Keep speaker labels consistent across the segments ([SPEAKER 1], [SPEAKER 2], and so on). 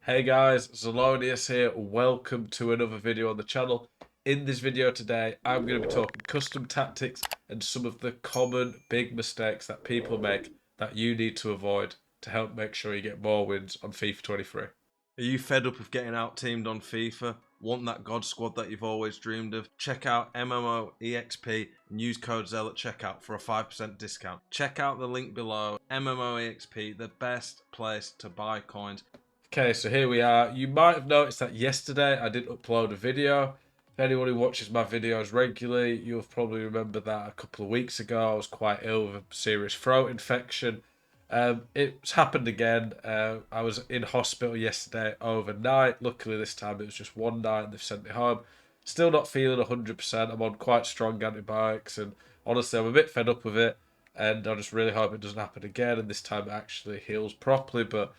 [SPEAKER 1] Hey guys, Zelonius here. Welcome to another video on the channel. In this video today, I'm going to be talking custom tactics and some of the common big mistakes that people make that you need to avoid to help make sure you get more wins on FIFA 23.
[SPEAKER 2] Are you fed up of getting out teamed on FIFA? Want that God squad that you've always dreamed of? Check out MMOEXP and use code ZEL at checkout for a 5% discount. Check out the link below. MMOEXP, the best place to buy coins.
[SPEAKER 1] Okay, so here we are. You might have noticed that yesterday I did upload a video. If anyone who watches my videos regularly, you'll probably remember that a couple of weeks ago I was quite ill with a serious throat infection. It's happened again. I was in hospital yesterday overnight. Luckily this time it was just one night and they've sent me home. Still not feeling 100%. I'm on quite strong antibiotics and honestly I'm a bit fed up with it. And I just really hope it doesn't happen again and this time it actually heals properly. But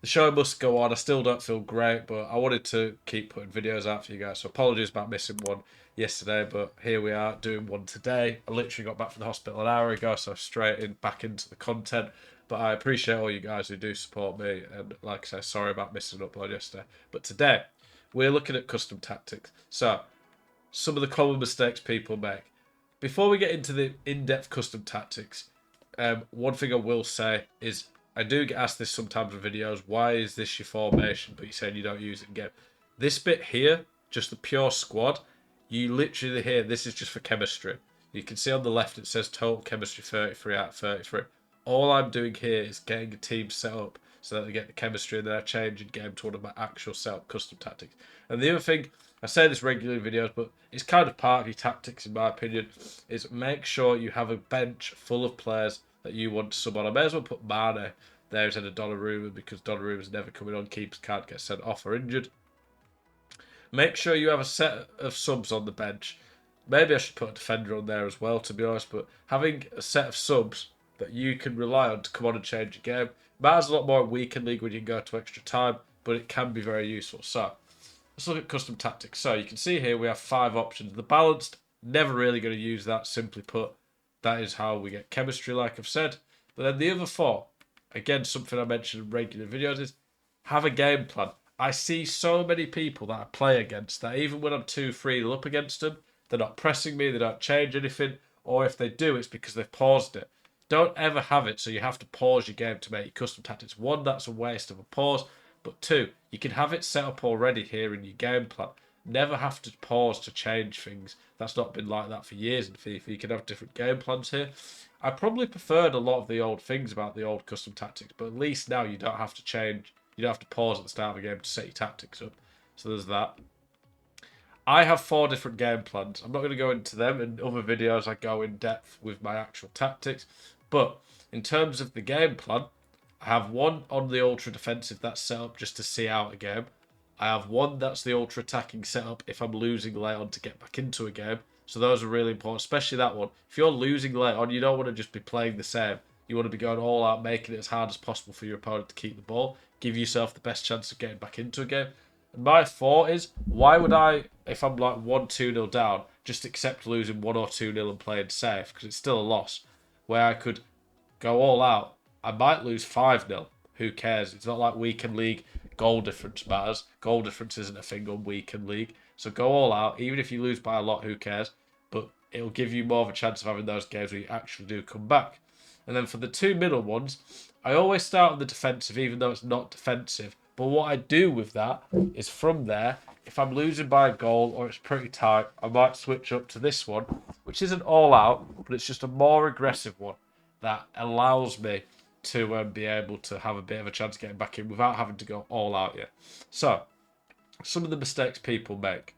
[SPEAKER 1] the show must go on. I still don't feel great, but I wanted to keep putting videos out for you guys. So apologies about missing one yesterday, but here we are doing one today. I literally got back from the hospital an hour ago, so back into the content. But I appreciate all you guys who do support me, and like I say, sorry about missing an upload yesterday. But today, we're looking at custom tactics. So, some of the common mistakes people make. Before we get into the in-depth custom tactics, one thing I will say is I do get asked this sometimes in videos. Why is this your formation, but you're saying you don't use it in game? This bit here, just the pure squad, you literally hear this is just for chemistry. You can see on the left it says total chemistry 33 out of 33. All I'm doing here is getting a team set up so that they get the chemistry and then I change in game to one of my actual setup custom tactics. And the other thing, I say this regularly in videos, but it's kind of part of your tactics in my opinion, is make sure you have a bench full of players that you want to sub on. I may as well put Mane there instead of Donnarumma because Donnarumma's never coming on. Keepers can't get sent off or injured. Make sure you have a set of subs on the bench. Maybe I should put a defender on there as well, to be honest. But having a set of subs that you can rely on to come on and change your game matters a lot more in weekend league when you can go to extra time, but it can be very useful. So let's look at custom tactics. So you can see here we have 5 options. The balanced, never really going to use that. Simply put, that is how we get chemistry, like I've said. But then the other 4, again, something I mentioned in regular videos, is have a game plan. I see so many people that I play against that even when I'm 2-3 up against them, they're not pressing me, they don't change anything, or if they do, it's because they've paused it. Don't ever have it so you have to pause your game to make your custom tactics. 1, that's a waste of a pause, but 2, you can have it set up already here in your game plan. Never have to pause to change things. That's not been like that for years in FIFA. You can have different game plans here. I probably preferred a lot of the old things about the old custom tactics, but at least now you don't have to change. You don't have to pause at the start of the game to set your tactics up. So there's that. I have 4 different game plans. I'm not going to go into them. In other videos, I go in depth with my actual tactics. But in terms of the game plan, I have one on the ultra defensive that's set up just to see out a game. I have one that's the ultra attacking setup if I'm losing late on to get back into a game. So those are really important, especially that one. If you're losing late on, you don't want to just be playing the same. You want to be going all out, making it as hard as possible for your opponent to keep the ball. Give yourself the best chance of getting back into a game. And my thought is, why would I, if I'm like 1-2-0 down, just accept losing 1 or 2-0 and playing safe? Because it's still a loss. Where I could go all out. I might lose 5-0. Who cares? It's not like weekend league goal difference matters. Goal difference isn't a thing on weekend league. So go all out. Even if you lose by a lot, who cares? But it'll give you more of a chance of having those games where you actually do come back. And then for the 2 middle ones, I always start on the defensive, even though it's not defensive. But what I do with that is from there, if I'm losing by a goal or it's pretty tight, I might switch up to this one, which isn't all out, but it's just a more aggressive one that allows me to be able to have a bit of a chance of getting back in without having to go all out yet. So, some of the mistakes people make.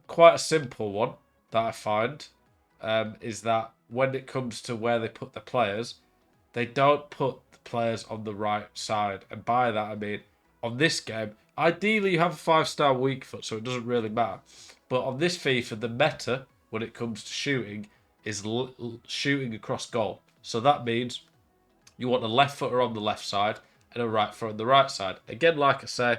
[SPEAKER 1] Quite a simple one that I find is that when it comes to where they put the players, they don't put the players on the right side. And by that, I mean, on this game, ideally you have a 5-star weak foot, so it doesn't really matter. But on this FIFA, the meta, when it comes to shooting, is shooting across goal. So that means you want a left footer on the left side and a right footer on the right side. Again, like I say,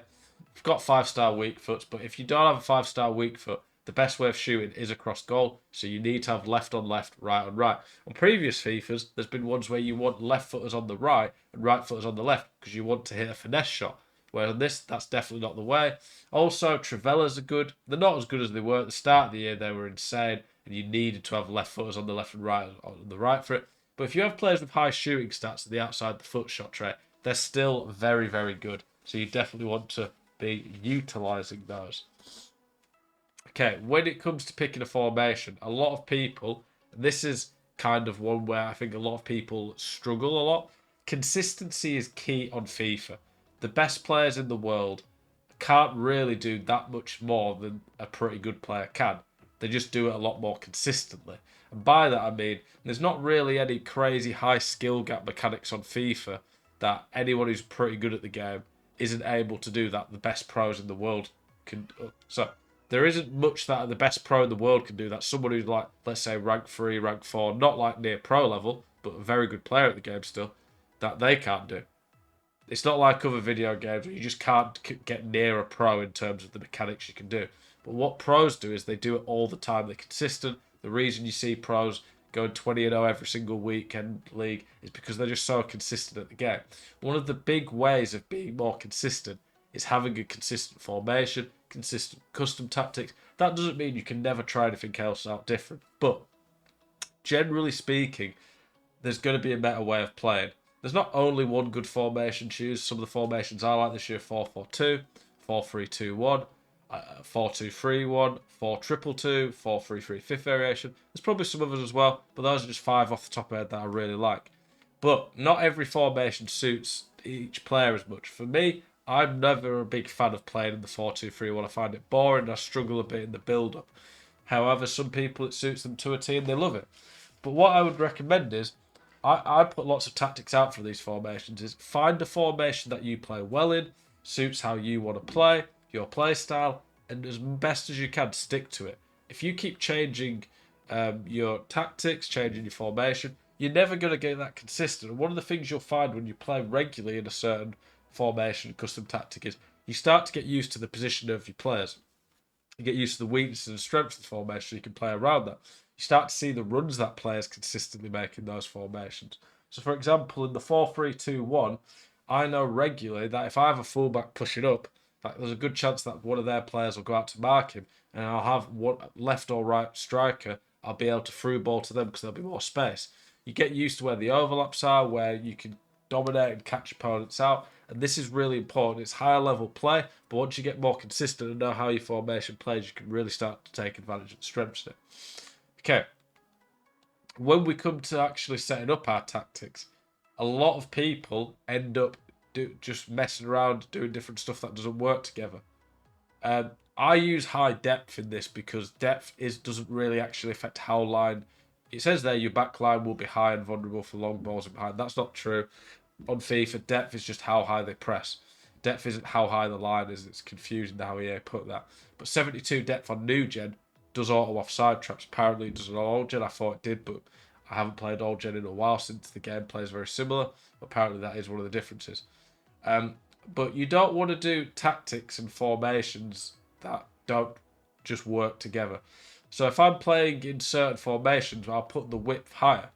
[SPEAKER 1] you've got 5-star weak foots, but if you don't have a 5-star weak foot, the best way of shooting is across goal. So you need to have left on left, right on right. On previous FIFAs, there's been ones where you want left footers on the right and right footers on the left because you want to hit a finesse shot. Whereas on this, that's definitely not the way. Also, Trivellas are good. They're not as good as they were at the start of the year. They were insane, and you needed to have left footers on the left and right on the right for it. But if you have players with high shooting stats at the outside the foot shot trait, they're still very, very good. So you definitely want to be utilising those. Okay, when it comes to picking a formation, a lot of people, and this is kind of one where I think a lot of people struggle a lot. Consistency is key on FIFA. The best players in the world can't really do that much more than a pretty good player can. They just do it a lot more consistently. And by that I mean there's not really any crazy high skill gap mechanics on FIFA that anyone who's pretty good at the game isn't able to do that the best pros in the world can. So there isn't much that the best pro in the world can do that someone who's like, let's say, rank 3, rank 4, not like near pro level, but a very good player at the game still, that they can't do. It's not like other video games where you just can't get near a pro in terms of the mechanics you can do. But what pros do is they do it all the time. They're consistent. The reason you see pros going 20-0 every single weekend league is because they're just so consistent at the game. One of the big ways of being more consistent is having a consistent formation, consistent custom tactics. That doesn't mean you can never try anything else out different. But generally speaking, there's going to be a better way of playing. There's not only one good formation to use. Some of the formations I like this year: 4-4-2, 4-3-2-1, 4-2-3-1, 4-2-2-2, 4-3-3 fifth variation. There's probably some others as well, but those are just 5 off the top of my head that I really like. But not every formation suits each player as much. For me, I'm never a big fan of playing in the 4-2-3-1. I find it boring and I struggle a bit in the build-up. However, some people it suits them to a T and they love it. But what I would recommend is I put lots of tactics out for these formations. Is find a formation that you play well in, suits how you want to play, your play style, and as best as you can, stick to it. If you keep changing your tactics, changing your formation, you're never going to get that consistent. And one of the things you'll find when you play regularly in a certain formation, custom tactic, is you start to get used to the position of your players. You get used to the weaknesses and strengths of the formation so you can play around that. You start to see the runs that players consistently make in those formations. So, for example, in the 4-3-2-1, I know regularly that if I have a fullback pushing up, like there's a good chance that one of their players will go out to mark him, and I'll have one left or right striker. I'll be able to through ball to them because there'll be more space. You get used to where the overlaps are, where you can dominate and catch opponents out. And this is really important. It's higher level play, but once you get more consistent and know how your formation plays, you can really start to take advantage of the strengths of it. Okay. When we come to actually setting up our tactics, a lot of people end up just messing around, doing different stuff that doesn't work together. I use high depth in this because depth doesn't really actually affect how line. It says there your back line will be high and vulnerable for long balls and behind. That's not true. On FIFA, depth is just how high they press. Depth isn't how high the line is. It's confusing how EA put that. But 72 depth on new gen does auto offside traps. Apparently it does on old gen. I thought it did, but I haven't played old gen in a while since the gameplay is very similar. Apparently that is one of the differences. But you don't want to do tactics and formations that don't just work together. So if I'm playing in certain formations, I'll put the width higher.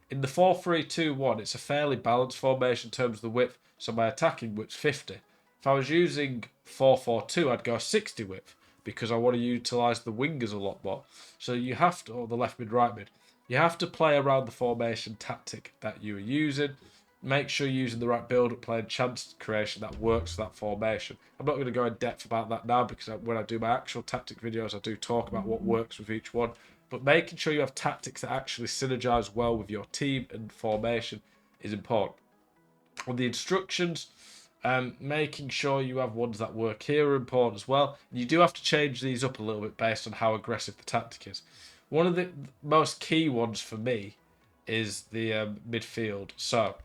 [SPEAKER 1] In the 4-3-2-1, it's a fairly balanced formation in terms of the width, so my attacking width's 50. If I was using 4-4-2, I'd go 60 width because I want to utilise the wingers a lot more. So you have to, or the left mid, right mid, you have to play around the formation tactic that you are using. Make sure you're using the right build-up play and chance creation that works for that formation. I'm not going to go in depth about that now because when I do my actual tactic videos, I do talk about what works with each one. But making sure you have tactics that actually synergize well with your team and formation is important. On the instructions, making sure you have ones that work here are important as well. You do have to change these up a little bit based on how aggressive the tactic is. One of the most key ones for me is the midfield. So,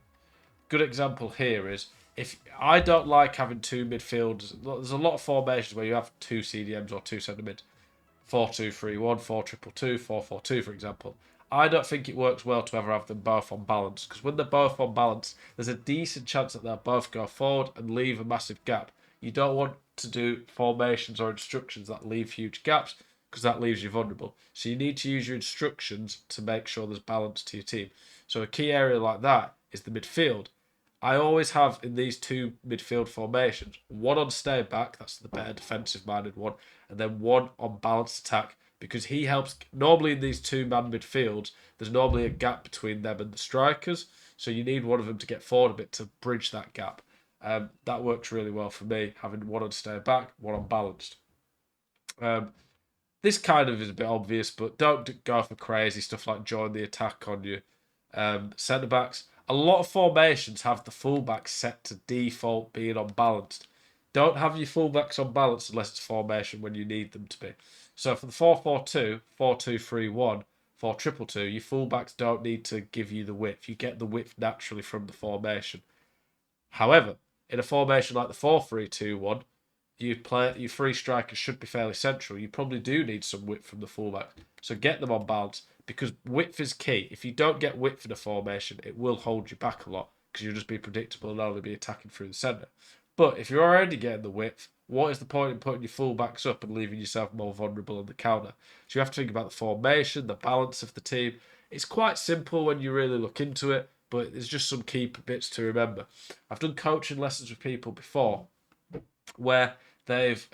[SPEAKER 1] good example here is if I don't like having two midfielders. There's a lot of formations where you have two CDMs or two centre mids. 4-2-3-1, 4-2-2, 4-4-2, for example. I don't think it works well to ever have them both on balance because when they're both on balance, there's a decent chance that they'll both go forward and leave a massive gap. You don't want to do formations or instructions that leave huge gaps because that leaves you vulnerable. So you need to use your instructions to make sure there's balance to your team. So a key area like that is the midfield. I always have in these two midfield formations, one on stay back, that's the better defensive minded one, and then one on balanced attack, because he helps. Normally in these two-man midfields, there's normally a gap between them and the strikers, so you need one of them to get forward a bit to bridge that gap. That works really well for me, having one on stay back, one on balanced. Um, this kind of is a bit obvious, but don't go for crazy stuff like join the attack on your centre backs. A lot of formations have the fullbacks set to default being unbalanced. Don't have your fullbacks unbalanced unless it's formation when you need them to be. So for the 4-4-2, 4-2-3-1, 4-2-2, your fullbacks don't need to give you the width. You get the width naturally from the formation. However, in a formation like the 4-3-2-1, your three strikers should be fairly central. You probably do need some width from the fullback. So get them on balance, because width is key. If you don't get width in a formation, it will hold you back a lot, because you'll just be predictable and only be attacking through the centre. But if you're already getting the width, what is the point in putting your fullbacks up and leaving yourself more vulnerable on the counter? So you have to think about the formation, the balance of the team. It's quite simple when you really look into it, but there's just some key bits to remember. I've done coaching lessons with people before where they've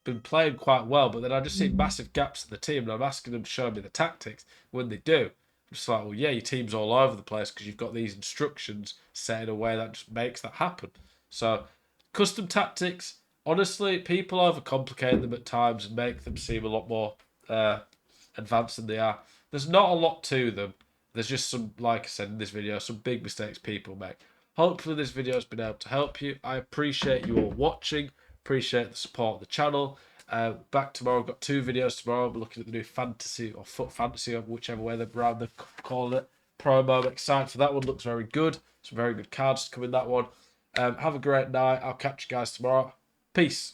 [SPEAKER 1] been playing quite well, but then I just see massive gaps in the team, and I'm asking them to show me the tactics. When they do, I'm just like, well, yeah, your team's all over the place because you've got these instructions set in a way that just makes that happen. So, custom tactics, honestly, people overcomplicate them at times and make them seem a lot more advanced than they are. There's not a lot to them. There's just some, like I said in this video, some big mistakes people make. Hopefully this video has been able to help you. I appreciate you all watching. Appreciate the support of the channel. Back tomorrow. I've got 2 videos tomorrow. We're looking at the new fantasy or foot fantasy, or whichever way they're calling it. Promo. I'm excited for that one. Looks very good. Some very good cards to come in that one. Have a great night. I'll catch you guys tomorrow. Peace.